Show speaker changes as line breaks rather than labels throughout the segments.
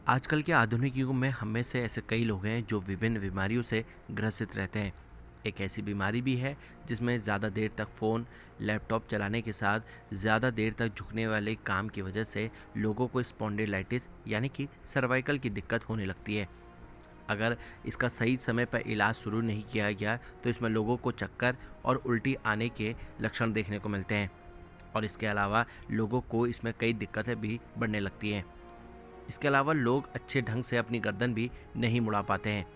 आजकल के आधुनिक युग में हम में से ऐसे कई लोग हैं जो विभिन्न बीमारियों से ग्रसित रहते हैं। एक ऐसी बीमारी भी है जिसमें ज़्यादा देर तक फ़ोन, लैपटॉप चलाने के साथ ज़्यादा देर तक झुकने वाले काम की वजह से लोगों को स्पॉन्डिलाइटिस यानी कि सर्वाइकल की दिक्कत होने लगती है। अगर इसका सही समय पर इलाज शुरू नहीं किया गया तो इसमें लोगों को चक्कर और उल्टी आने के लक्षण देखने को मिलते हैं और इसके अलावा लोगों को इसमें कई दिक्कतें भी बढ़ने लगती हैं। इसके अलावा लोग अच्छे ढंग से अपनी गर्दन भी नहीं मुड़ा पाते हैं।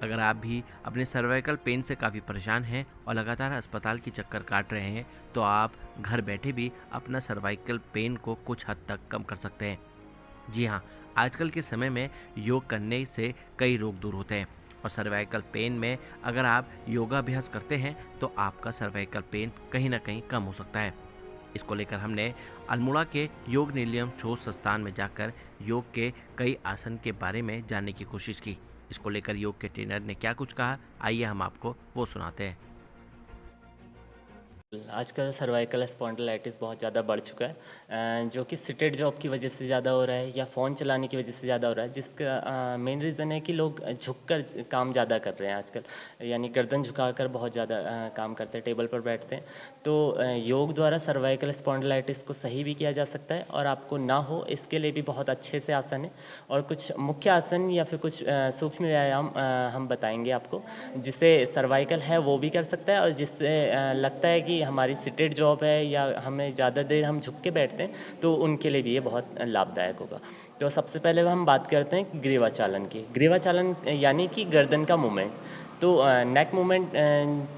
अगर आप भी अपने सर्वाइकल पेन से काफ़ी परेशान हैं और लगातार अस्पताल की चक्कर काट रहे हैं, तो आप घर बैठे भी अपना सर्वाइकल पेन को कुछ हद तक कम कर सकते हैं। जी हाँ, आजकल के समय में योग करने से कई रोग दूर होते हैं और सर्वाइकल पेन में अगर आप योगाभ्यास करते हैं, तो आपका सर्वाइकल पेन कहीं ना कहीं कम हो सकता है। इसको लेकर हमने अल्मोड़ा के योग निलयम शोध संस्थान में जाकर योग के कई आसन के बारे में जानने की कोशिश की। इसको लेकर योग के ट्रेनर ने क्या कुछ कहा, आइए हम आपको वो सुनाते हैं।
आजकल सर्वाइकल स्पॉन्डिलाइटिस बहुत ज़्यादा बढ़ चुका है, जो कि सिटेड जॉब की वजह से ज़्यादा हो रहा है या फ़ोन चलाने की वजह से ज़्यादा हो रहा है, जिसका मेन रीज़न है कि लोग झुककर काम ज़्यादा कर रहे हैं आजकल। यानी गर्दन झुकाकर बहुत ज़्यादा काम करते हैं, टेबल पर बैठते हैं। तो योग द्वारा सर्वाइकल स्पॉन्डिलाइटिस को सही भी किया जा सकता है, और आपको ना हो इसके लिए भी बहुत अच्छे से आसन है। और कुछ मुख्य आसन या फिर कुछ सूक्ष्म व्यायाम हम बताएंगे आपको, जिसे सर्वाइकल है वो भी कर सकता है, और जिससे लगता है कि हमारी सिटेड जॉब है या हमें ज़्यादा देर हम झुक के बैठते हैं, तो उनके लिए भी ये बहुत लाभदायक होगा। तो सबसे पहले हम बात करते हैं ग्रीवा चालन की। ग्रीवा चालन यानी कि गर्दन का मूवमेंट। तो नेक मूवमेंट,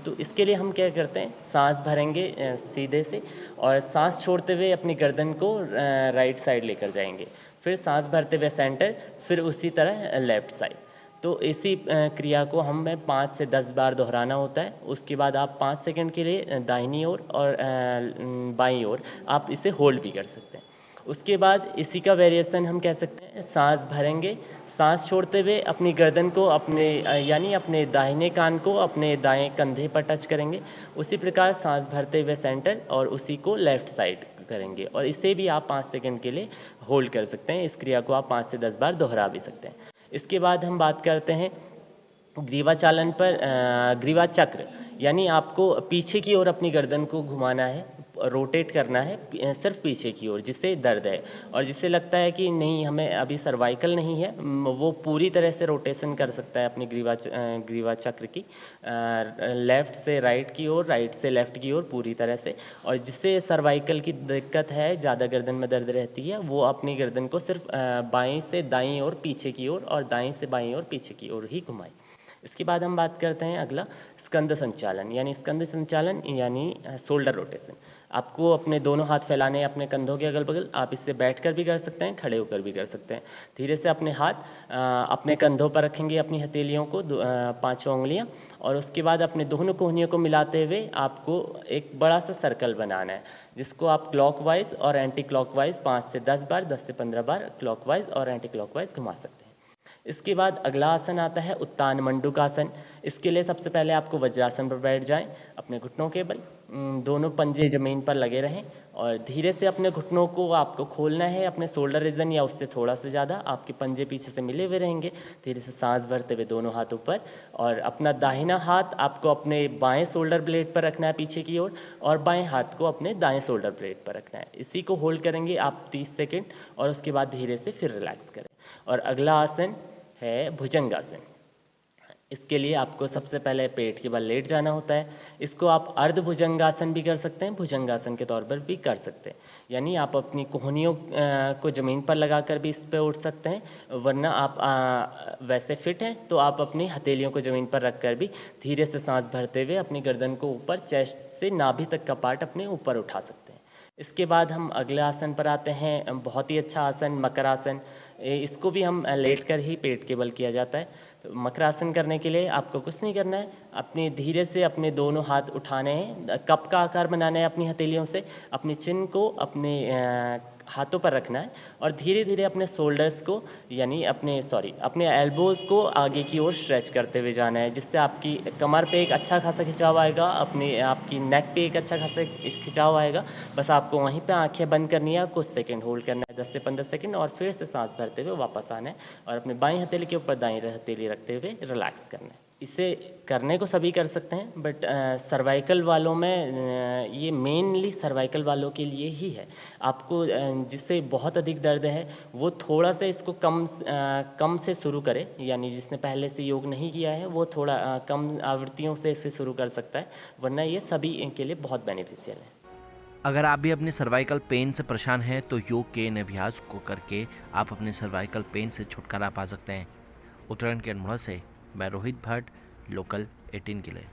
तो इसके लिए हम क्या करते हैं, सांस भरेंगे सीधे से, और सांस छोड़ते हुए अपनी गर्दन को राइट साइड लेकर जाएंगे। फिर सांस भरते हुए सेंटर, फिर उसी तरह लेफ्ट साइड। तो इसी क्रिया को हमें 5 से 10 बार दोहराना होता है। उसके बाद आप 5 सेकंड के लिए दाहिनी ओर और बाईं ओर आप इसे होल्ड भी कर सकते हैं। उसके बाद इसी का वेरिएशन हम कह सकते हैं, सांस भरेंगे, सांस छोड़ते हुए अपनी गर्दन को अपने यानी अपने दाहिने कान को अपने दाएं कंधे पर टच करेंगे। उसी प्रकार सांस भरते हुए सेंटर, और उसी को लेफ्ट साइड करेंगे, और इसे भी आप 5 सेकंड के लिए होल्ड कर सकते हैं। इस क्रिया को आप 5 से 10 बार दोहरा भी सकते हैं। इसके बाद हम बात करते हैं ग्रीवा चालन पर। ग्रीवा चक्र यानी आपको पीछे की ओर अपनी गर्दन को घुमाना है, रोटेट करना है, सिर्फ पीछे की ओर, जिससे दर्द है और जिससे लगता है कि नहीं हमें अभी सर्वाइकल नहीं है, वो पूरी तरह से रोटेशन कर सकता है अपनी ग्रीवा चक्र की, लेफ्ट से राइट की ओर, राइट से लेफ्ट की ओर पूरी तरह से। और जिससे सर्वाइकल की दिक्कत है, ज़्यादा गर्दन में दर्द रहती है, वो अपनी गर्दन को सिर्फ बाएं से दाईं ओर पीछे की ओर और दाएं से बाईं ओर पीछे की ओर ही घुमाएं। इसके बाद हम बात करते हैं अगला, स्कंद संचालन। यानी स्कंद संचालन यानी शोल्डर रोटेशन। आपको अपने दोनों हाथ फैलाने हैं अपने कंधों के अगल बगल। आप इससे बैठकर भी कर सकते हैं, खड़े होकर भी कर सकते हैं। धीरे से अपने हाथ अपने कंधों पर रखेंगे, अपनी हथेलियों को, पांचों उंगलियां, और उसके बाद अपने दोनों कोहनियों को मिलाते हुए आपको एक बड़ा सा सर्कल बनाना है, जिसको आप क्लॉकवाइज और एंटी क्लॉकवाइज 5 से 10 बार, 10 से 15 बार क्लॉकवाइज और एंटी क्लॉकवाइज घुमा सकते हैं। इसके बाद अगला आसन आता है उत्तान मंडूकासन। इसके लिए सबसे पहले आपको वज्रासन पर बैठ जाएं, अपने घुटनों के बल, दोनों पंजे जमीन पर लगे रहें, और धीरे से अपने घुटनों को आपको खोलना है, अपने शोल्डर रीजन या उससे थोड़ा सा ज़्यादा। आपके पंजे पीछे से मिले हुए रहेंगे। धीरे से सांस भरते हुए दोनों हाथ ऊपर, और अपना दाहिना हाथ आपको अपने बाएं शोल्डर ब्लेड पर रखना है पीछे की ओर, और बाएं हाथ को अपने दाएं शोल्डर ब्लेड पर रखना है। इसी को होल्ड करेंगे आप 30 सेकेंड, और उसके बाद धीरे से फिर रिलैक्स करें। और अगला आसन है भुजंगासन। इसके लिए आपको सबसे पहले पेट के बल लेट जाना होता है। इसको आप अर्ध भुजंगासन भी कर सकते हैं, भुजंगासन के तौर पर भी कर सकते हैं। यानी आप अपनी कोहनियों को ज़मीन पर लगाकर भी इस पे उठ सकते हैं, वरना आप वैसे फिट हैं तो आप अपनी हथेलियों को ज़मीन पर रखकर भी धीरे से सांस भरते हुए अपनी गर्दन को ऊपर, चेस्ट से नाभि तक का पार्ट अपने ऊपर उठा सकते हैं। इसके बाद हम अगले आसन पर आते हैं, बहुत ही अच्छा आसन मकरासन। इसको भी हम लेट कर ही पेट के बल किया जाता है। तो मकरासन करने के लिए आपको कुछ नहीं करना है, अपने धीरे से अपने दोनों हाथ उठाने हैं, कप का आकार बनाना है अपनी हथेलियों से। अपनी चिन को अपने हाथों पर रखना है और धीरे-धीरे अपने शोल्डर्स को यानी अपने एल्बोज़ को आगे की ओर स्ट्रेच करते हुए जाना है, जिससे आपकी कमर पे एक अच्छा खासा खिंचाव आएगा, अपनी आपकी नेक पे एक अच्छा खासा खिंचाव आएगा। बस आपको वहीं पे आँखें बंद करनी है, कुछ सेकंड होल्ड करना है, 10 से 15 सेकंड, और फिर से साँस भरते हुए वापस आना है और अपनी बाईं हथेली के ऊपर दाईं हथेली रखते हुए रिलैक्स करना है। इसे करने को सभी कर सकते हैं, बट सर्वाइकल वालों में ये मेनली सर्वाइकल वालों के लिए ही है। आपको जिससे बहुत अधिक दर्द है वो थोड़ा सा इसको कम से शुरू करे, यानी जिसने पहले से योग नहीं किया है वो थोड़ा कम आवृत्तियों से इसे शुरू कर सकता है, वरना ये सभी के लिए बहुत बेनिफिशियल है।
अगर आप भी अपनी सर्वाइकल पेन से परेशान हैं तो योग के इन अभ्यास को करके आप अपने सर्वाइकल पेन से छुटकारा पा सकते हैं। उत्तराखंड के अल्मोड़ा से मैं रोहित भट्ट, लोकल 18 के लिए।